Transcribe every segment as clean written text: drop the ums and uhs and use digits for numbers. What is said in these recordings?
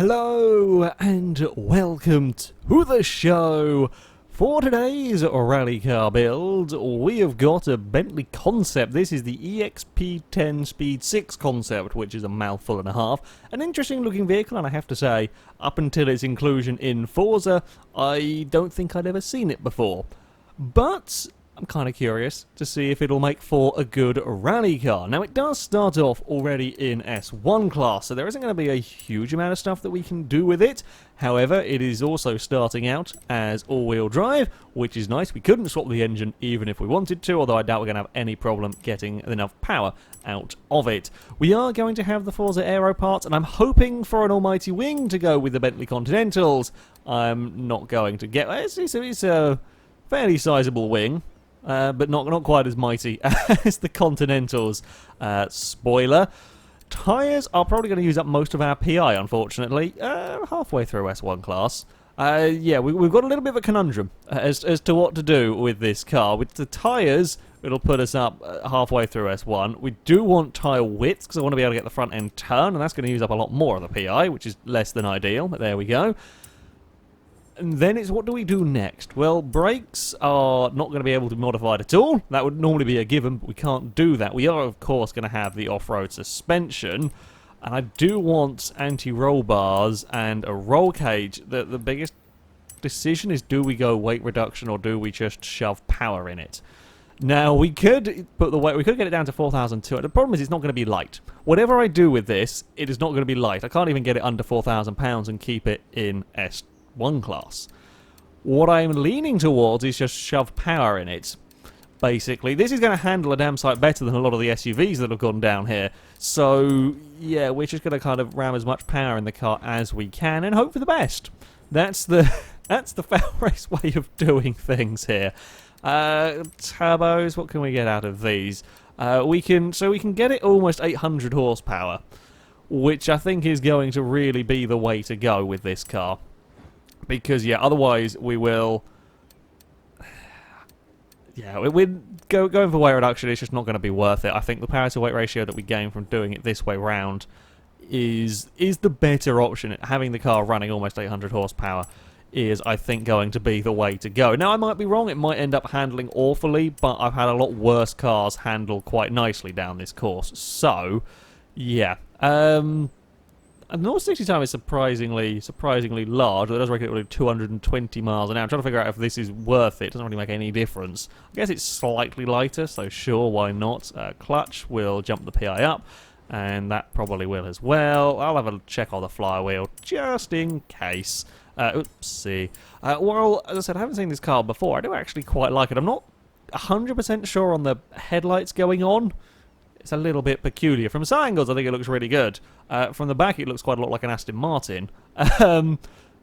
Hello and welcome to the show. For today's rally car build, we have got a Bentley Concept. This is the EXP10 Speed 6 Concept, which is a mouthful and a half. An interesting looking vehicle, and I have to say, up until its inclusion in Forza, I don't think I'd ever seen it before. But I'm kind of curious to see if it'll make for a good rally car. Now, it does start off already in S1 class, so there isn't going to be a huge amount of stuff that we can do with it. However, it is also starting out as all-wheel drive, which is nice. We couldn't swap the engine even if we wanted to, although I doubt we're going to have any problem getting enough power out of it. We are going to have the Forza Aero parts, and I'm hoping for an almighty wing to go with the Bentley Continentals. I'm not going to get... It's a fairly sizable wing. But not quite as mighty as the Continentals. Spoiler. Tyres are probably going to use up most of our PI, unfortunately. Halfway through S1 class. Yeah, we've got a little bit of a conundrum as to what to do with this car. With the tyres, it'll put us up halfway through S1. We do want tyre widths, because I want to be able to get the front end turn, and that's going to use up a lot more of the PI, which is less than ideal, but there we go. And then it's, what do we do next? Well, brakes are not going to be able to be modified at all. That would normally be a given, but we can't do that. We are, of course, going to have the off-road suspension. And I do want anti-roll bars and a roll cage. The biggest decision is, do we go weight reduction or do we just shove power in it? Now, we could put the weight, we could get it down to 4,200. The problem is it's not going to be light. Whatever I do with this, it is not going to be light. I can't even get it under 4,000 pounds and keep it in S1 class. What I'm leaning towards is just shove power in it. Basically, this is going to handle a damn sight better than a lot of the SUVs that have gone down here. So, yeah, we're just going to kind of ram as much power in the car as we can and hope for the best. That's the FailRace way of doing things here. Turbos, what can we get out of these? We can get it almost 800 horsepower, which I think is going to really be the way to go with this car. Because, yeah, otherwise we will... Yeah, we're going for weight reduction. It's just not going to be worth it. I think the power-to-weight ratio that we gain from doing it this way round is the better option. Having the car running almost 800 horsepower is, I think, going to be the way to go. Now, I might be wrong. It might end up handling awfully, but I've had a lot worse cars handle quite nicely down this course. So, yeah. And the 0-60 time is surprisingly large. It does reckon it will do 220 miles an hour. I'm trying to figure out if this is worth it. It doesn't really make any difference. I guess it's slightly lighter, so sure, why not? Clutch will jump the PI up, and that probably will as well. I'll have a check on the flywheel, just in case. Oopsie. Well, as I said, I haven't seen this car before. I do actually quite like it. I'm not 100% sure on the headlights going on. It's a little bit peculiar. From some angles, I think it looks really good. From the back, it looks quite a lot like an Aston Martin. From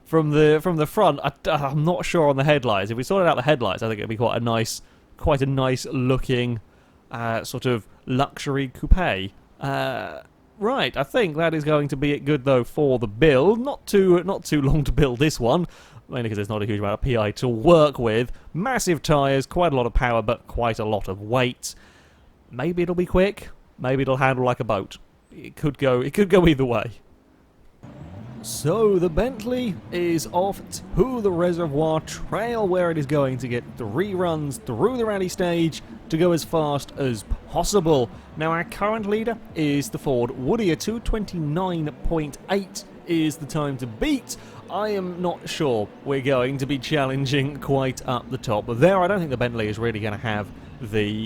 the front, I'm not sure on the headlights. If we sorted out the headlights, I think it'd be quite a nice looking sort of luxury coupe. Right, I think that is going to be it good though for the build. Not too long to build this one, mainly because there's not a huge amount of PI to work with. Massive tyres, quite a lot of power, but quite a lot of weight. Maybe it'll be quick. Maybe it'll handle like a boat. It could go either way. So the Bentley is off to the reservoir trail, where it is going to get 3 runs through the rally stage to go as fast as possible. Now, our current leader is the Ford Woodier. 229.8 is the time to beat. I am not sure we're going to be challenging quite up the top there. I don't think the Bentley is really going to have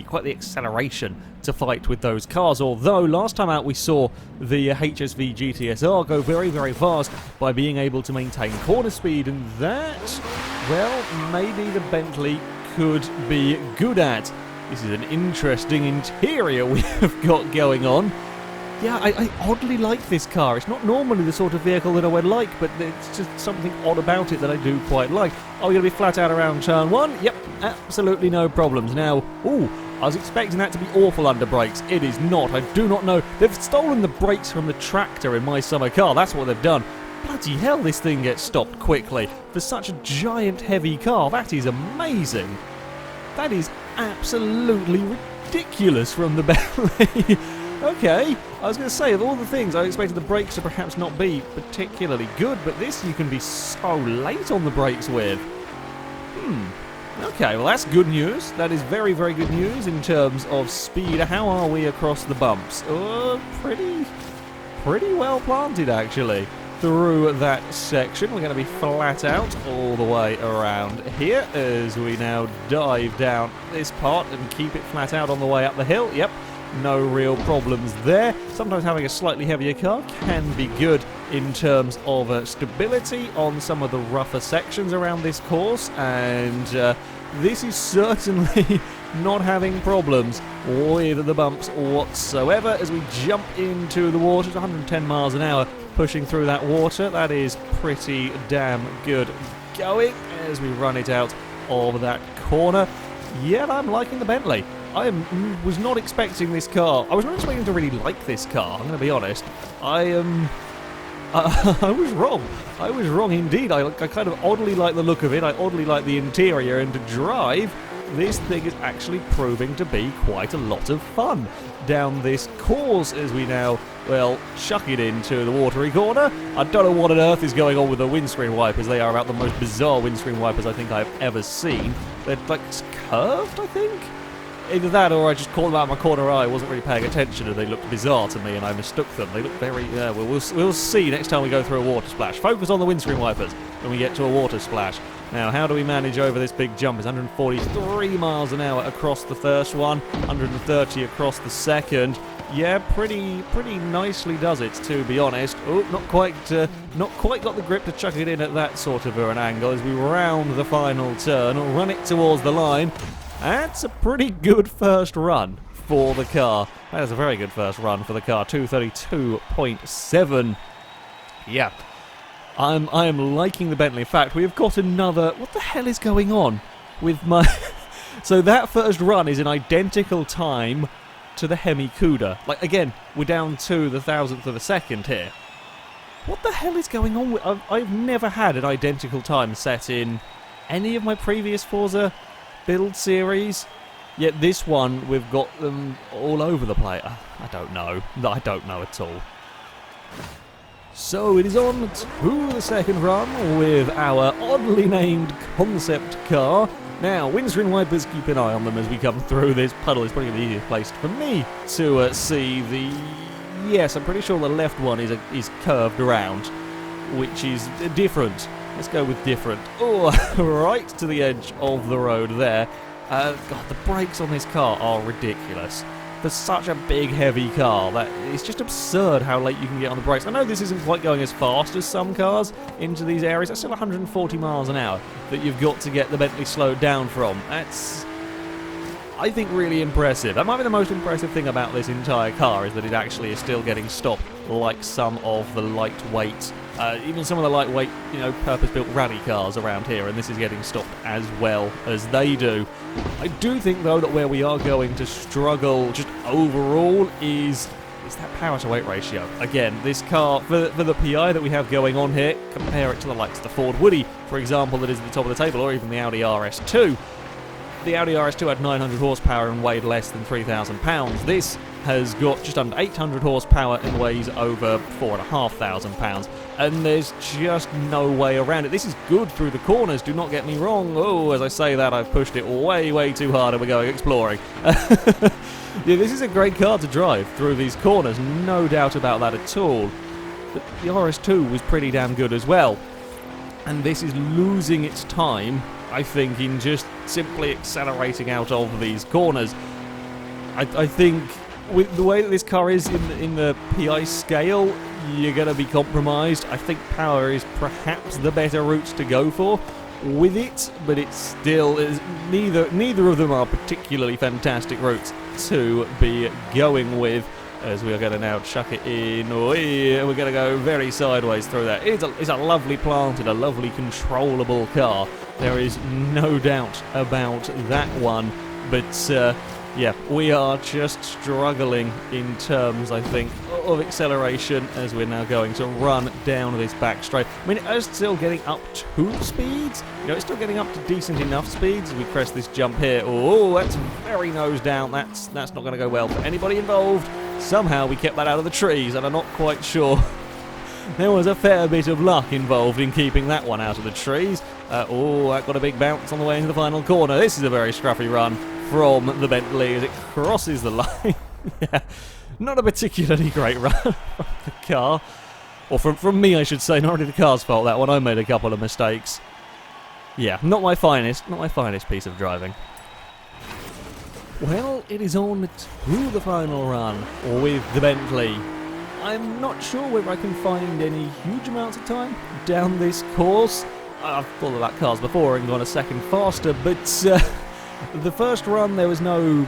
quite the acceleration to fight with those cars, although last time out we saw the HSV GTSR go very, very fast by being able to maintain corner speed, and that, well, maybe the Bentley could be good at. This is an interesting interior we have got going on. Yeah, I oddly like this car. It's not normally the sort of vehicle that I would like, but there's just something odd about it that I do quite like. Are we going to be flat out around turn 1? Yep, absolutely no problems. Now, I was expecting that to be awful under brakes. It is not. I do not know. They've stolen the brakes from the tractor in my summer car. That's what they've done. Bloody hell, this thing gets stopped quickly. For such a giant, heavy car, that is amazing. That is absolutely ridiculous from the Bentley. Okay, I was going to say, of all the things, I expected the brakes to perhaps not be particularly good, but this you can be so late on the brakes with. Okay, well that's good news. That is very, very good news in terms of speed. How are we across the bumps? Pretty well planted, actually. Through that section, we're going to be flat out all the way around here as we now dive down this part and keep it flat out on the way up the hill. Yep, no real problems there. Sometimes having a slightly heavier car can be good in terms of stability on some of the rougher sections around this course, and this is certainly not having problems with the bumps whatsoever as we jump into the water. 110 miles an hour pushing through that water. That is pretty damn good going as we run it out of that corner. Yeah, I'm liking the Bentley. I was not expecting this car. I was not expecting to really like this car, I'm going to be honest. I was wrong. I was wrong indeed. I kind of oddly like the look of it. I oddly like the interior, and to drive, this thing is actually proving to be quite a lot of fun down this course as we now, well, chuck it into the watery corner. I don't know what on earth is going on with the windscreen wipers. They are about the most bizarre windscreen wipers I think I've ever seen. They're like curved, I think? Either that or I just caught them out of my corner eye, wasn't really paying attention, and they looked bizarre to me and I mistook them. They look very, we'll see next time we go through a water splash. Focus on the windscreen wipers when we get to a water splash. Now, how do we manage over this big jump? It's 143 miles an hour across the first one, 130 across the second. Yeah, pretty nicely does it, to be honest. Oh, not quite got the grip to chuck it in at that sort of an angle as we round the final turn, run it towards the line. That's a pretty good first run for the car. That is a very good first run for the car. 232.7. Yeah. I am liking the Bentley. In fact, we have got another... What the hell is going on with my... So that first run is an identical time to the Hemi Cuda. Like, again, we're down to the thousandth of a second here. What the hell is going on with... I've never had an identical time set in any of my previous Forza build series, yet this one we've got them all over the place. I don't know at all. So it is on to the second run with our oddly named concept car. Now, windscreen wipers, keep an eye on them as we come through this puddle. It's probably the easiest place for me to see the... Yes, I'm pretty sure the left one is curved around, which is different. Let's go with different. Oh, right to the edge of the road there. God, the brakes on this car are ridiculous. For such a big, heavy car, it's just absurd how late you can get on the brakes. I know this isn't quite going as fast as some cars into these areas. That's still 140 miles an hour that you've got to get the Bentley slowed down from. That's, I think, really impressive. That might be the most impressive thing about this entire car, is that it actually is still getting stopped like some of the lightweight... even some of the lightweight, purpose-built rally cars around here, and this is getting stopped as well as they do. I do think, though, that where we are going to struggle just overall is that power-to-weight ratio. Again, this car, for the PI that we have going on here, compare it to the likes of the Ford Woody, for example, that is at the top of the table, or even the Audi RS2. The Audi RS2 had 900 horsepower and weighed less than 3,000 pounds. This has got just under 800 horsepower and weighs over 4,500 pounds. And there's just no way around it. This is good through the corners, do not get me wrong. Oh, as I say that, I've pushed it way, way too hard and we're going exploring. Yeah, this is a great car to drive through these corners, no doubt about that at all. But the RS2 was pretty damn good as well. And this is losing its time, I think, in just simply accelerating out of these corners. I think with the way that this car is in the PI scale, you're going to be compromised. I think power is perhaps the better route to go for with it, but it's still neither of them are particularly fantastic routes to be going with. As we are going to now chuck it in, we're going to go very sideways through that. It's a lovely planted, a lovely controllable car. There is no doubt about that one. But yeah, we are just struggling in terms, I think, of acceleration as we're now going to run down this back straight. I mean, it is still getting up to speeds. It's still getting up to decent enough speeds as we crest this jump here. Oh, that's very nose down. That's not going to go well for anybody involved. somehow we kept that out of the trees, and I'm not quite sure. There was a fair bit of luck involved in keeping that one out of the trees. Oh, that got a big bounce on the way into the final corner. This is a very scruffy run from the Bentley as it crosses the line. Yeah, not a particularly great run from the car. Or from me, I should say. Not really the car's fault, that one. I made a couple of mistakes. Yeah, not my finest piece of driving. Well, it is on to the final run with the Bentley. I'm not sure whether I can find any huge amounts of time down this course. I've thought about cars before and gone a second faster, but the first run there was no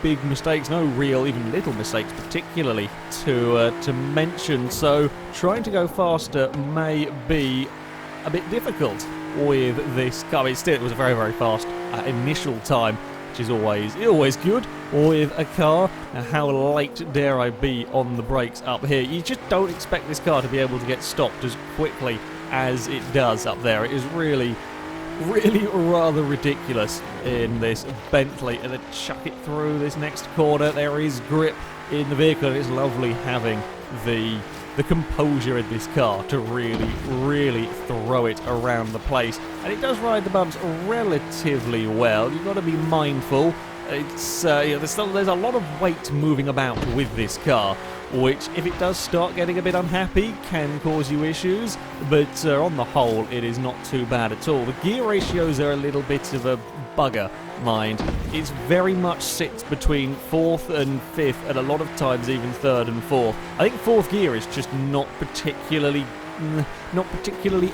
big mistakes, no real, even little mistakes particularly to mention, so trying to go faster may be a bit difficult with this car. I mean, still, it was a very, very fast initial time, which is always good with a car. Now, how late dare I be on the brakes up here? You just don't expect this car to be able to get stopped as quickly as it does up there. It is really rather ridiculous in this Bentley. And then chuck it through this next corner. There is grip in the vehicle. It's lovely having the composure in this car to really throw it around the place. And it does ride the bumps relatively well. You've got to be mindful. It's there's a lot of weight moving about with this car, which, if it does start getting a bit unhappy, can cause you issues, but on the whole, it is not too bad at all. The gear ratios are a little bit of a bugger, mind. It very much sits between 4th and 5th, and a lot of times even 3rd and 4th. I think 4th gear is just not particularly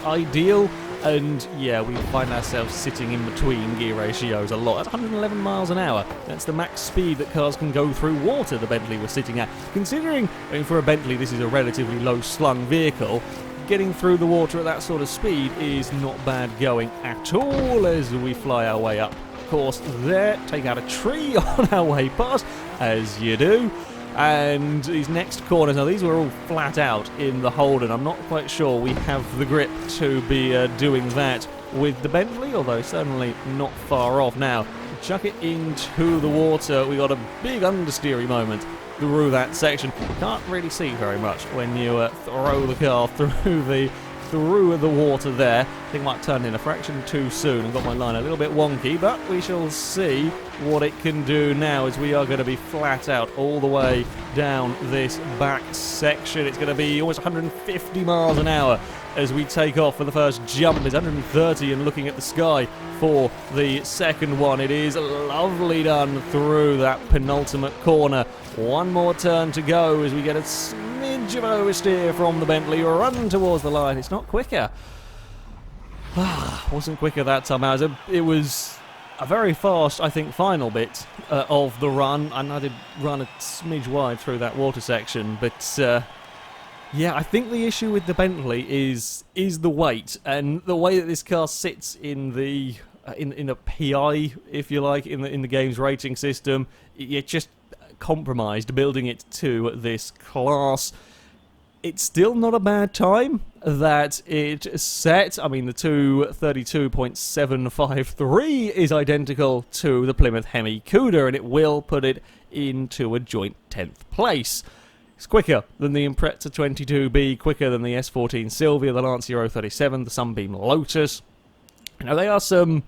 ideal, and yeah, we find ourselves sitting in between gear ratios a lot. That's 111 miles an hour. That's the max speed that cars can go through water the Bentley was sitting at. Considering, I mean, for a Bentley this is a relatively low-slung vehicle, getting through the water at that sort of speed is not bad going at all as we fly our way up. Of course, there, take out a tree on our way past, as you do. And these next corners, now these were all flat out in the Holden. I'm not quite sure we have the grip to be doing that with the Bentley, although certainly not far off. Now, chuck it into the water. We got a big understeery moment through that section. Can't really see very much when you throw the car through the water there. I think I might turn in a fraction too soon and got my line a little bit wonky, but we shall see what it can do now, as we are going to be flat out all the way down this back section. It's going to be almost 150 miles an hour as we take off for the first jump. It's 130 and looking at the sky for the second one. It is lovely done through that penultimate corner. One more turn to go as we get a smidge of oversteer from the Bentley, run towards the line. It's not quicker. Wasn't quicker that time. It was a very fast, I think, final bit of the run, and I did run a smidge wide through that water section, but yeah, I think the issue with the Bentley is the weight, and the way that this car sits in the PI, if you like, in the game's rating system. It just compromised building it to this class. It's still not a bad time that it set. I mean, the 2:32.753 is identical to the Plymouth Hemi Cuda, and it will put it into a joint 10th place. It's quicker than the Impreza 22B, quicker than the S14 Silvia, the Lancia 037, the Sunbeam Lotus. Now, they are some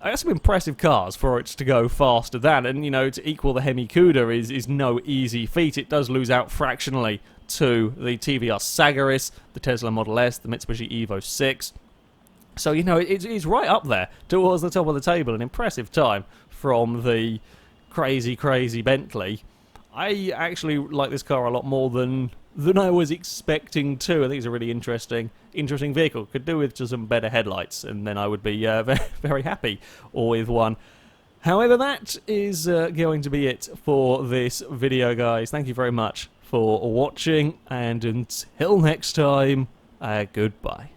impressive cars for it to go faster than, and, you know, to equal the Hemi Cuda is no easy feat. It does lose out fractionally to the TVR Sagaris, the Tesla Model S, the Mitsubishi Evo 6. So, you know, it's right up there towards the top of the table. An impressive time from the crazy Bentley. I actually like this car a lot more than I was expecting to. I think it's a really interesting vehicle. Could do with just some better headlights, and then I would be very happy with one. However, that is going to be it for this video, guys. Thank you very much for watching, and until next time, goodbye.